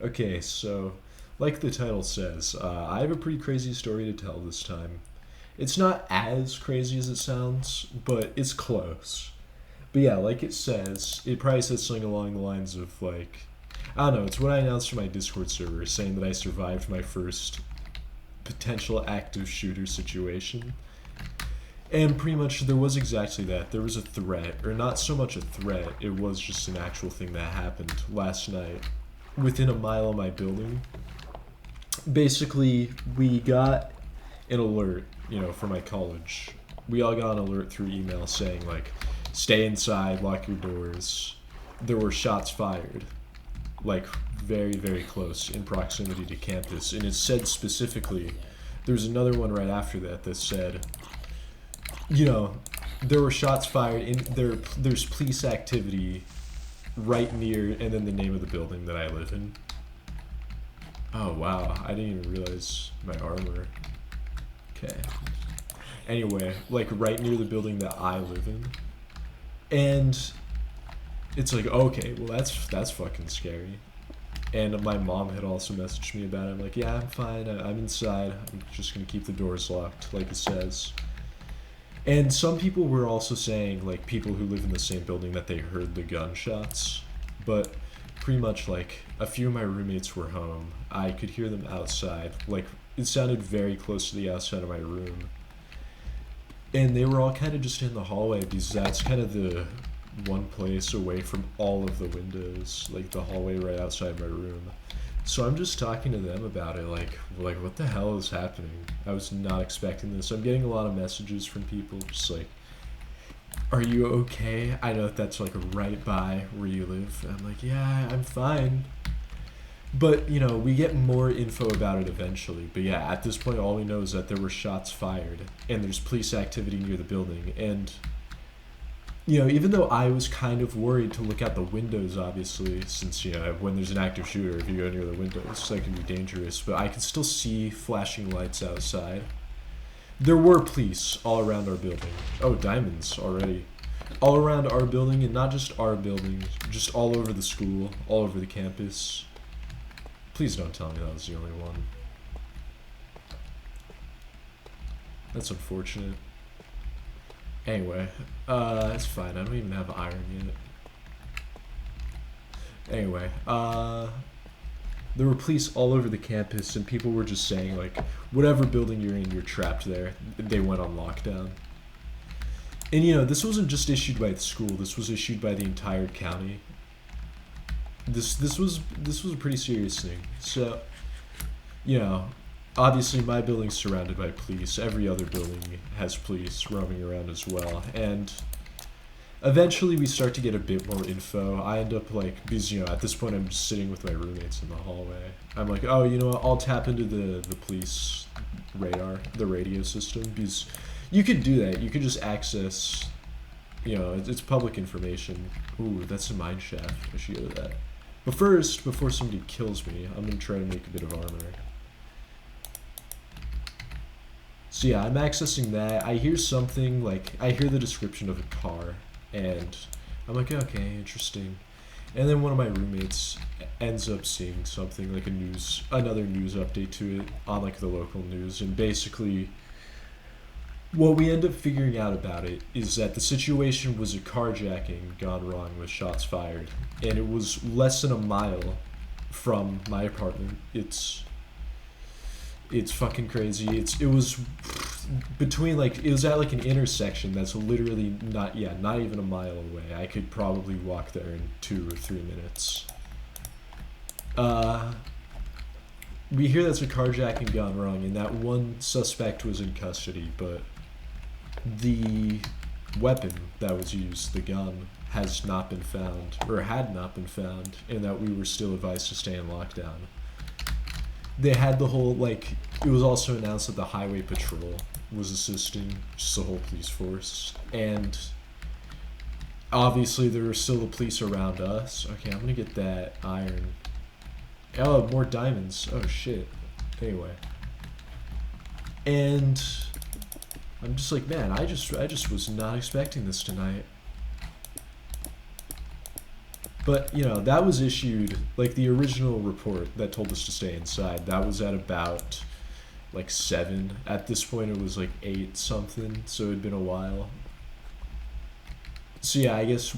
Okay, so like the title says, I have a pretty crazy story to tell this time. It's not as crazy as it sounds, but it's close. But yeah, like it says, it probably says something along the lines of like, I don't know, it's what I announced to my Discord server saying that I survived my first potential active shooter situation. And pretty much there was exactly that. There was a threat, or not so much a threat, it was just an actual thing that happened last night within a mile of my building. Basically, we got an alert, for my college. We all got an alert through email saying, like, stay inside, lock your doors. There were shots fired, like, very, very close in proximity to campus. And it said specifically, there was another one right after that that said, you know, there were shots fired in there. There's police activity right near, and then the name of the building that I live in. Oh wow, I didn't even realize my armor. Okay. Anyway, like right near the building that I live in, and it's like okay, well that's fucking scary. And my mom had also messaged me about it. I'm like, yeah, I'm fine. I'm inside. I'm just gonna keep the doors locked, like it says. And some people were also saying, like, people who live in the same building that they heard the gunshots. But pretty much, like, a few of my roommates were home. I could hear them outside. Like, it sounded very close to the outside of my room. And they were all kind of just in the hallway because that's kind of the one place away from all of the windows. Like, the hallway right outside my room. So I'm just talking to them about it, like what the hell is happening? I was not expecting this. I'm getting a lot of messages from people just like, "Are you okay? I know that's like right by where you live." And I'm like, "Yeah, I'm fine." But we get more info about it eventually. But yeah, at this point, all we know is that there were shots fired and there's police activity near the building. And even though I was kind of worried to look out the windows, obviously, since, when there's an active shooter, if you go near the windows, that can be dangerous, but I could still see flashing lights outside. There were police all around our building. Oh, diamonds already. All around our building, and not just our building, just all over the school, all over the campus. Please don't tell me that was the only one. That's unfortunate. Anyway, it's fine. I don't even have iron yet. Anyway, there were police all over the campus, and people were just saying, like, whatever building you're in, you're trapped there. They went on lockdown. And, this wasn't just issued by the school. This was issued by the entire county. This was a pretty serious thing. So, obviously my building's surrounded by police. Every other building has police roaming around as well. And eventually we start to get a bit more info. I end up like, because at this point I'm just sitting with my roommates in the hallway. I'm like, oh, you know what, I'll tap into the police radar, the radio system, because you could do that. You could just access, it's public information. Ooh, that's a mine shaft. I should go to that. But first, before somebody kills me, I'm gonna try to make a bit of armor. So yeah, I'm accessing that. I hear something, like, I hear the description of a car, and I'm like, okay, interesting. And then one of my roommates ends up seeing something, like another news update to it on, like, the local news, and basically what we end up figuring out about it is that the situation was a carjacking gone wrong with shots fired, and it was less than a mile from my apartment. It's fucking crazy. It was between, like, it was at like an intersection that's literally not even a mile away. I could probably walk there in 2 or 3 minutes. We hear that's a carjacking gone wrong, and that one suspect was in custody, but the weapon that was used, the gun, has not been found, or had not been found, and that we were still advised to stay in lockdown. They had the whole, like, it was also announced that the highway patrol was assisting, just the whole police force, and obviously there were still the police around us. Okay, I'm gonna get that iron. Oh, more diamonds. Oh shit. Anyway, and I'm just like, man, I just was not expecting this tonight. But, you know, that was issued, like, the original report that told us to stay inside, that was at about, like, 7. At this point, it was, like, 8 something, so it had been a while. So, yeah, I guess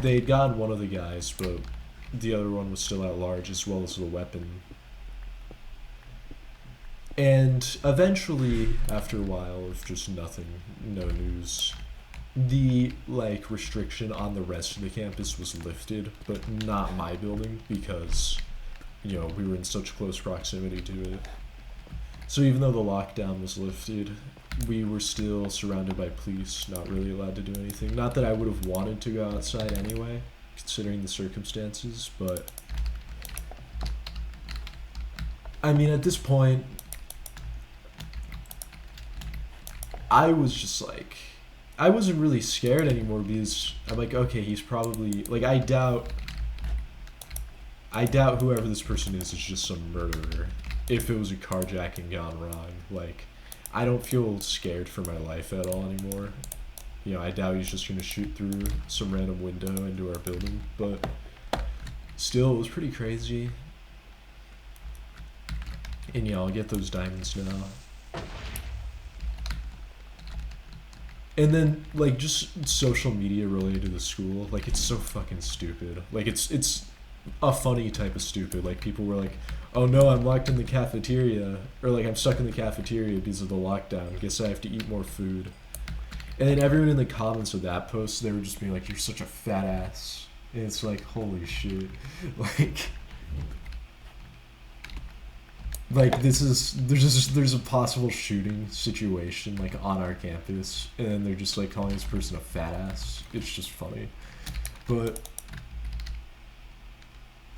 they'd gotten one of the guys, but the other one was still at large, as well as the weapon. And eventually, after a while of just nothing, no news, the like restriction on the rest of the campus was lifted, but not my building because, you know, we were in such close proximity to it. So even though the lockdown was lifted, we were still surrounded by police, not really allowed to do anything. Not that I would have wanted to go outside anyway, considering the circumstances, but I mean, at this point, I was just like, I wasn't really scared anymore because I'm like, okay, he's probably, like, I doubt whoever this person is just some murderer. If it was a carjacking gone wrong, like, I don't feel scared for my life at all anymore. You know, I doubt he's just gonna shoot through some random window into our building, but still, it was pretty crazy. And yeah, I'll get those diamonds now. And then, like, just social media related to the school, like, it's so fucking stupid. Like, it's a funny type of stupid. Like, people were like, oh no, I'm locked in the cafeteria, or like, I'm stuck in the cafeteria because of the lockdown. Guess I have to eat more food. And then everyone in the comments of that post, they were just being like, you're such a fat ass. And it's like, holy shit. Like there's a possible shooting situation like on our campus, and then they're just like calling this person a fat ass. It's just funny. But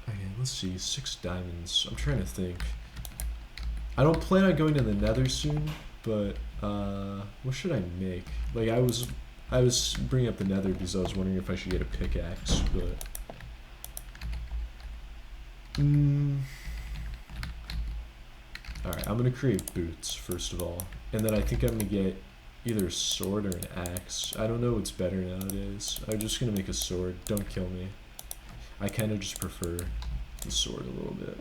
okay, let's see, 6 diamonds. I'm trying to think. I don't plan on going to the Nether soon, but what should I make? Like, I was bringing up the Nether because I was wondering if I should get a pickaxe, but alright, I'm gonna create boots first of all, and then I think I'm gonna get either a sword or an axe. I don't know what's better nowadays. I'm just gonna make a sword. Don't kill me. I kind of just prefer the sword a little bit.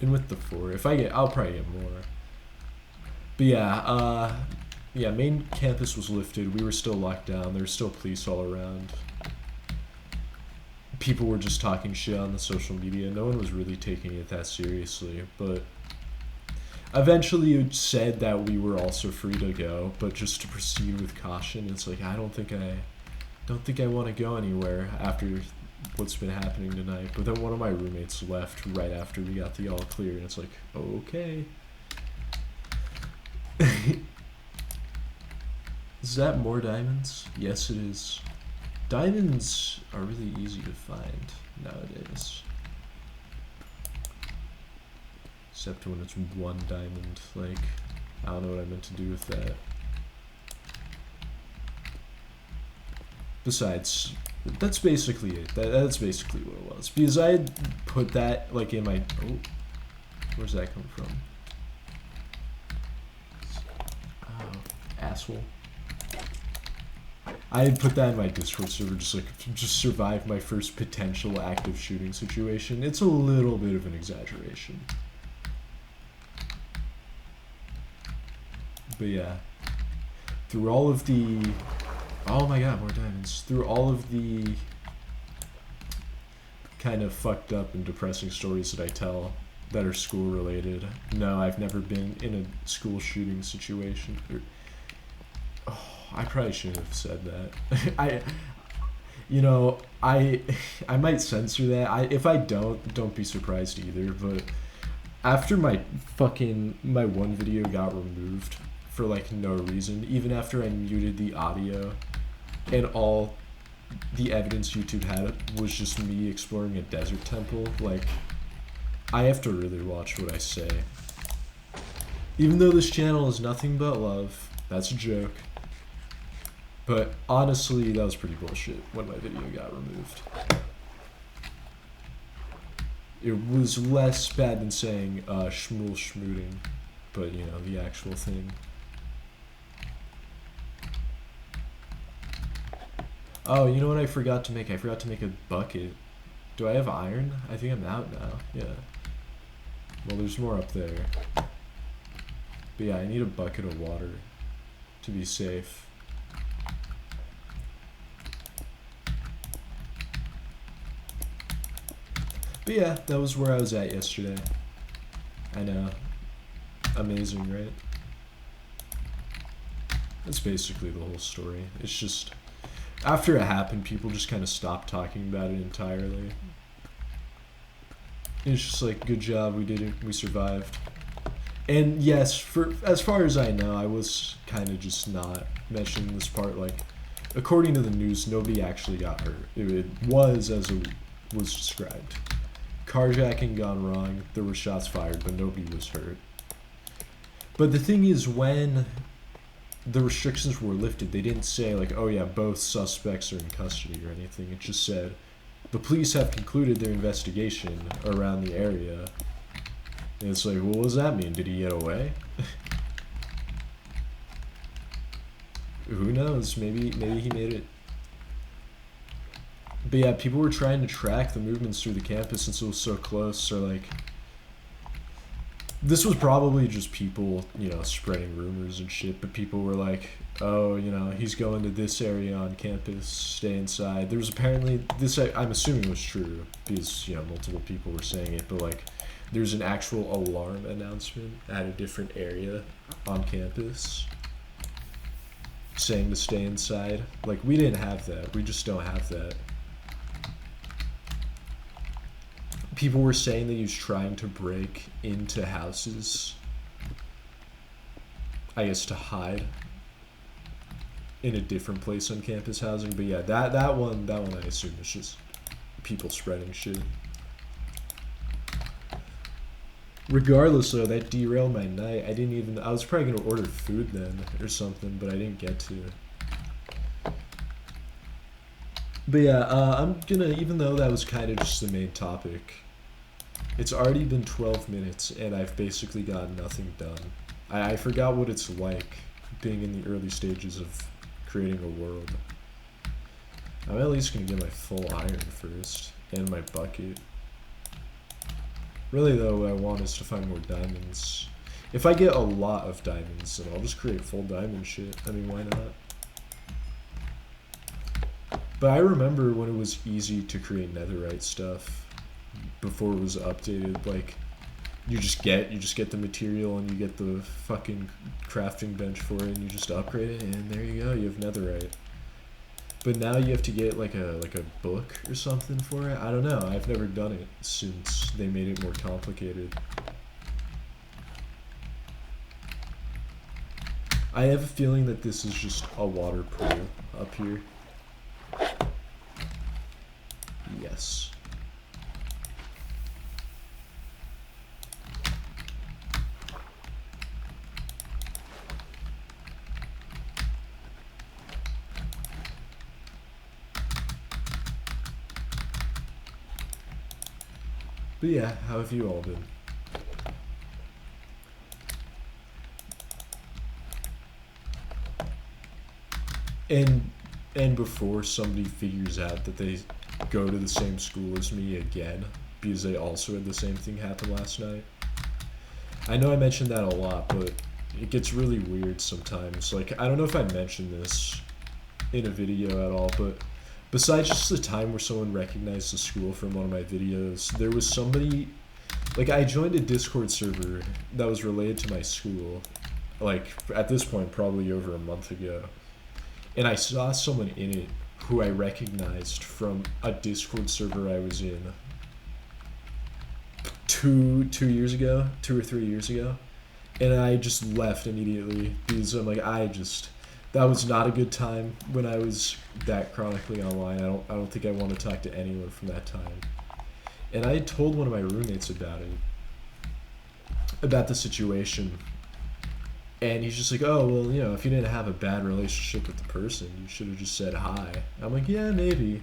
And with the 4, if I get, I'll probably get more. But yeah, main campus was lifted. We were still locked down. There's still police all around. People were just talking shit on the social media. No one was really taking it that seriously, but eventually it said that we were also free to go, but just to proceed with caution. It's like, I don't think I want to go anywhere after what's been happening tonight. But then one of my roommates left right after we got the all clear, and it's like, okay. Is that more diamonds? Yes, it is. Diamonds are really easy to find nowadays. Except when it's 1 diamond. Like, I don't know what I meant to do with that. Besides, that's basically it. That's basically what it was. Because I had put that, like, in my... Oh, where's that come from? Oh, asshole. I had put that in my Discord server, just survive my first potential active shooting situation. It's a little bit of an exaggeration. But yeah, through all of the, oh my god, more diamonds. Through all of the kind of fucked up and depressing stories that I tell that are school related, no, I've never been in a school shooting situation. I probably shouldn't have said that. I might censor that. If I don't be surprised either. But after my one video got removed for like no reason, even after I muted the audio, and all the evidence YouTube had was just me exploring a desert temple, like, I have to really watch what I say. Even though this channel is nothing but love, that's a joke. But honestly, that was pretty bullshit when my video got removed. It was less bad than saying sh0oter, but you know, the actual thing. Oh, you know what I forgot to make? I forgot to make a bucket. Do I have iron? I think I'm out now. Yeah. Well, there's more up there. But yeah, I need a bucket of water to be safe. But yeah, that was where I was at yesterday. I know. Amazing, right? That's basically the whole story. It's just, after it happened, people just kind of stopped talking about it entirely. It's just like, good job, we did it, we survived. And yes, for as far as I know, I was kind of just not mentioning this part. Like, according to the news, nobody actually got hurt. It was as it was described. Carjacking gone wrong, there were shots fired, but nobody was hurt. But the thing is, when the restrictions were lifted, they didn't say like, oh yeah, both suspects are in custody or anything. It just said, the police have concluded their investigation around the area. And it's like, well, what does that mean? Did he get away? Who knows? Maybe he made it. But yeah, people were trying to track the movements through the campus since it was so close. So like, this was probably just people, you know, spreading rumors and shit. But people were like, oh, you know, he's going to this area on campus, stay inside. There was apparently, this I'm assuming was true because, you know, multiple people were saying it. But like, there's an actual alarm announcement at a different area on campus saying to stay inside. Like, we didn't have that. We just don't have that. People were saying that he was trying to break into houses, I guess, to hide in a different place on campus housing. But yeah, that one I assume is just people spreading shit. Regardless though, that derailed my night. I was probably gonna order food then or something, but I didn't get to. But yeah, I'm gonna, even though that was kind of just the main topic, it's already been 12 minutes and I've basically got nothing done. I forgot what it's like being in the early stages of creating a world. I'm at least gonna get my full iron first and my bucket. Really though, what I want is to find more diamonds. If I get a lot of diamonds, then I'll just create full diamond shit. I mean, why not? But I remember when it was easy to create netherite stuff before it was updated. Like, you just get the material and you get the fucking crafting bench for it and you just upgrade it and there you go, you have netherite. But now you have to get like a book or something for it. I don't know. I've never done it since they made it more complicated. I have a feeling that this is just a water pool up here. Yes. But yeah, how have you all been? And before somebody figures out that they go to the same school as me again, because they also had the same thing happen last night. I know I mentioned that a lot, but it gets really weird sometimes. Like, I don't know if I mentioned this in a video at all, but besides just the time where someone recognized the school from one of my videos, there was somebody, like, I joined a Discord server that was related to my school, like, at this point, probably over a month ago. And I saw someone in it who I recognized from a Discord server I was in 2 years ago, 2 or 3 years ago. And I just left immediately because I'm like, that was not a good time when I was that chronically online. I don't think I want to talk to anyone from that time. And I told one of my roommates about it, about the situation. And he's just like, oh, well, you know, if you didn't have a bad relationship with the person, you should have just said hi. I'm like, yeah, maybe.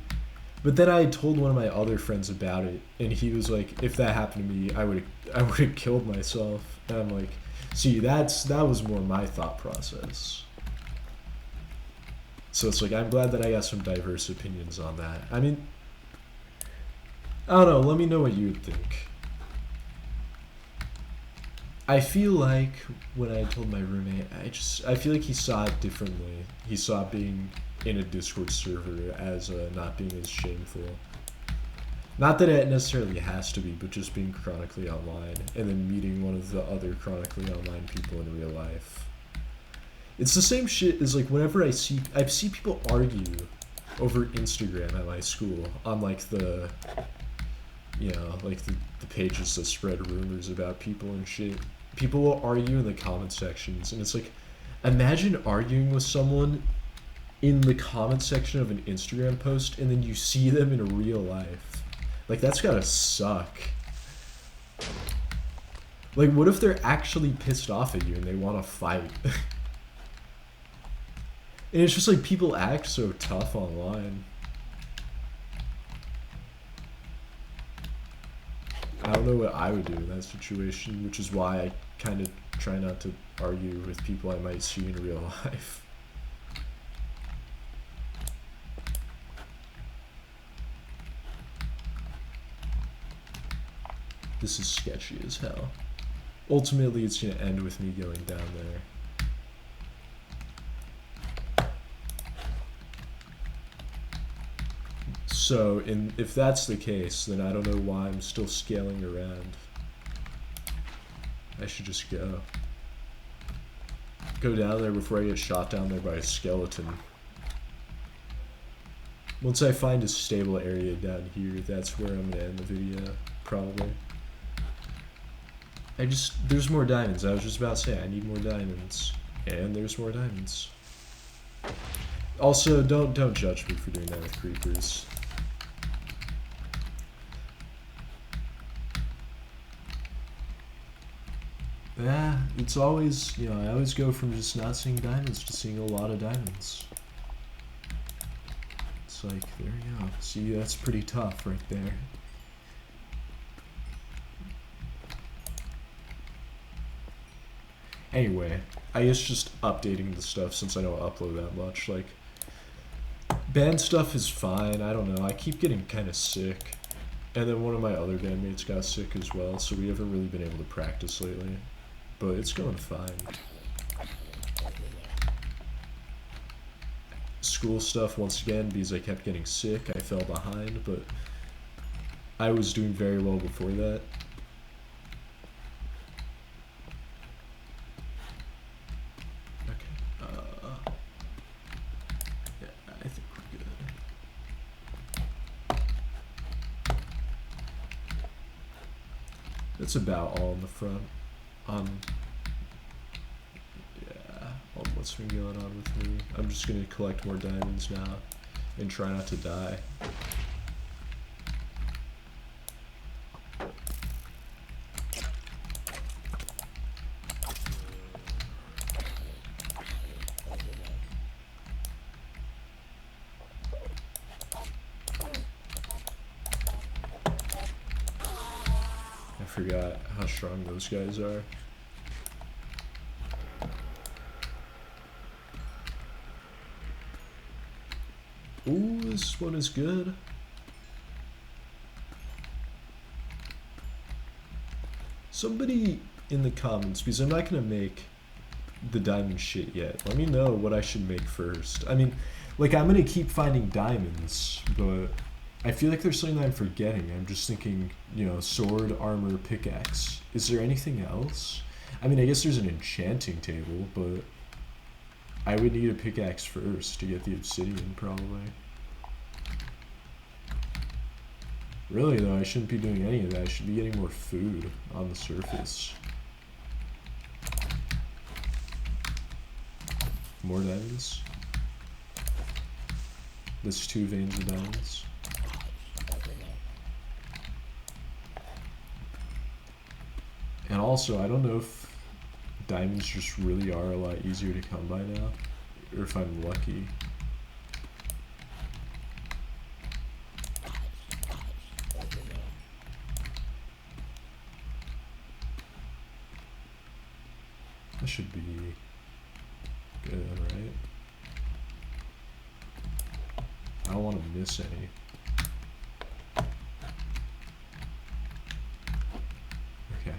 But then I told one of my other friends about it, and he was like, if that happened to me, I would have killed myself. And I'm like, see, that was more my thought process. So it's like, I'm glad that I got some diverse opinions on that. I mean, I don't know, let me know what you would think. I feel like when I told my roommate, I feel like he saw it differently. He saw being in a Discord server as not being as shameful. Not that it necessarily has to be, but just being chronically online and then meeting one of the other chronically online people in real life. It's the same shit as like whenever I see people argue over Instagram at my school on like the, you know, like the pages that spread rumors about people and shit. People will argue in the comment sections, and it's like, imagine arguing with someone in the comment section of an Instagram post and then you see them in real life. Like, that's gotta suck. Like, what if they're actually pissed off at you and they want to fight? And it's just like people act so tough online. I don't know what I would do in that situation, which is why I kind of try not to argue with people I might see in real life. This is sketchy as hell. Ultimately, it's going to end with me going down there. So, if that's the case, then I don't know why I'm still scaling around. I should just go. Go down there before I get shot down there by a skeleton. Once I find a stable area down here, that's where I'm gonna end the video, probably. There's more diamonds. I was just about to say, I need more diamonds. And there's more diamonds. Also, don't judge me for doing that with creepers. Yeah, it's always, you know, I always go from just not seeing diamonds to seeing a lot of diamonds. It's like, there you go. See, that's pretty tough right there. Anyway, I guess just updating the stuff since I don't upload that much. Like, band stuff is fine. I don't know. I keep getting kind of sick. And then one of my other bandmates got sick as well, so we haven't really been able to practice lately. But it's going fine. School stuff, once again, because I kept getting sick, I fell behind, but I was doing very well before that. That's about all in the front. Yeah, on what's been going on with me. I'm just gonna collect more diamonds now and try not to die. I forgot how strong those guys are. Ooh, this one is good. Somebody in the comments, because I'm not gonna make the diamond shit yet. Let me know what I should make first. I mean, like, I'm gonna keep finding diamonds, but I feel like there's something that I'm forgetting. I'm just thinking, you know, sword, armor, pickaxe. Is there anything else? I mean, I guess there's an enchanting table, but I would need a pickaxe first to get the obsidian, probably. Really, though, I shouldn't be doing any of that. I should be getting more food on the surface. More diamonds. That's 2 veins of diamonds. And also, I don't know if diamonds just really are a lot easier to come by now, or if I'm lucky. That should be good, right? don't want to miss any. Okay.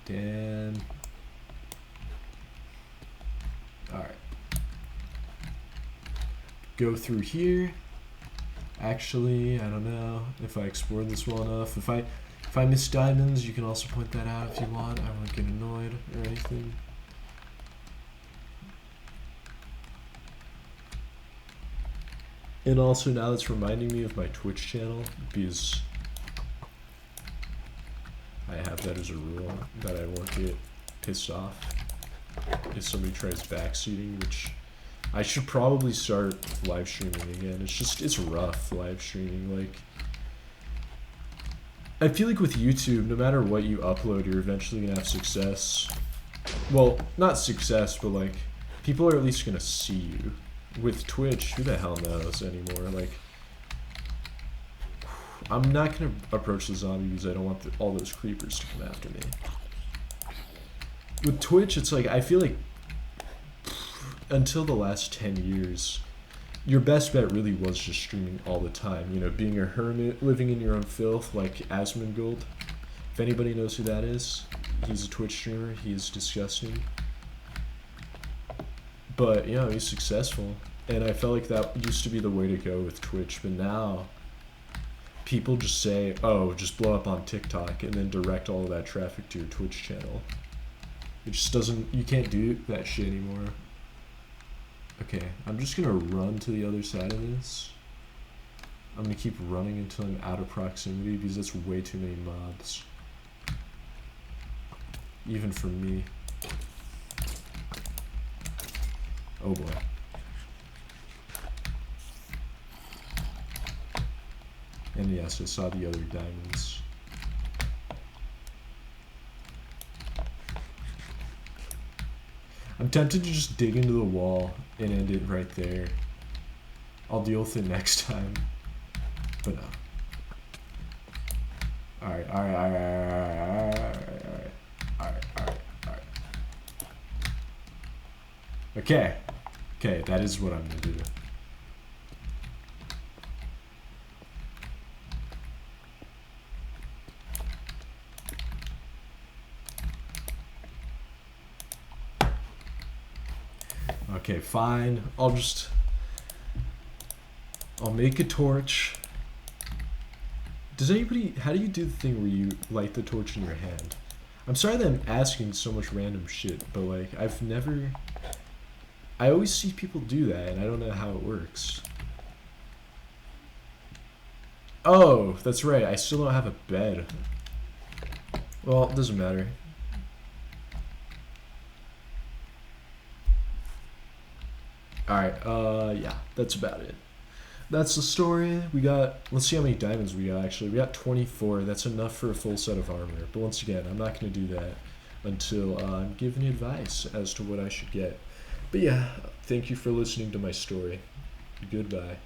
Dan. Alright. Go through here. Actually, I don't know if I explored this well enough. If I miss diamonds, you can also point that out if you want. I won't get annoyed or anything. And also now that's reminding me of my Twitch channel, because I have that as a rule that I won't get pissed off if somebody tries backseating, which I should probably start live streaming again. It's rough live streaming. Like, I feel like with YouTube, no matter what you upload, you're eventually gonna have success. Well, not success, but like, people are at least gonna see you. With Twitch, who the hell knows anymore? Like, I'm not gonna approach the zombie because I don't want all those creepers to come after me. With Twitch, it's like, I feel like until the last 10 years, your best bet really was just streaming all the time. You know, being a hermit, living in your own filth, like Asmongold. If anybody knows who that is, he's a Twitch streamer. He is disgusting. But, you know, he's successful. And I felt like that used to be the way to go with Twitch. But now, people just say, oh, just blow up on TikTok and then direct all of that traffic to your Twitch channel. It just doesn't, you can't do that shit anymore. Okay, I'm just gonna run to the other side of this. I'm gonna keep running until I'm out of proximity because that's way too many mobs. Even for me. Oh boy. And yes, I saw the other diamonds. I'm tempted to just dig into the wall and end it right there. I'll deal with it next time. But no. Alright. Okay, that is what I'm gonna do. Okay, fine. I'll make a torch. How do you do the thing where you light the torch in your hand? I'm sorry that I'm asking so much random shit, but like, I always see people do that, and I don't know how it works. Oh, that's right, I still don't have a bed. Well, it doesn't matter. Alright, yeah, that's about it. That's the story. Let's see how many diamonds we got, actually. We got 24. That's enough for a full set of armor. But once again, I'm not going to do that until I'm given advice as to what I should get. But yeah, thank you for listening to my story. Goodbye.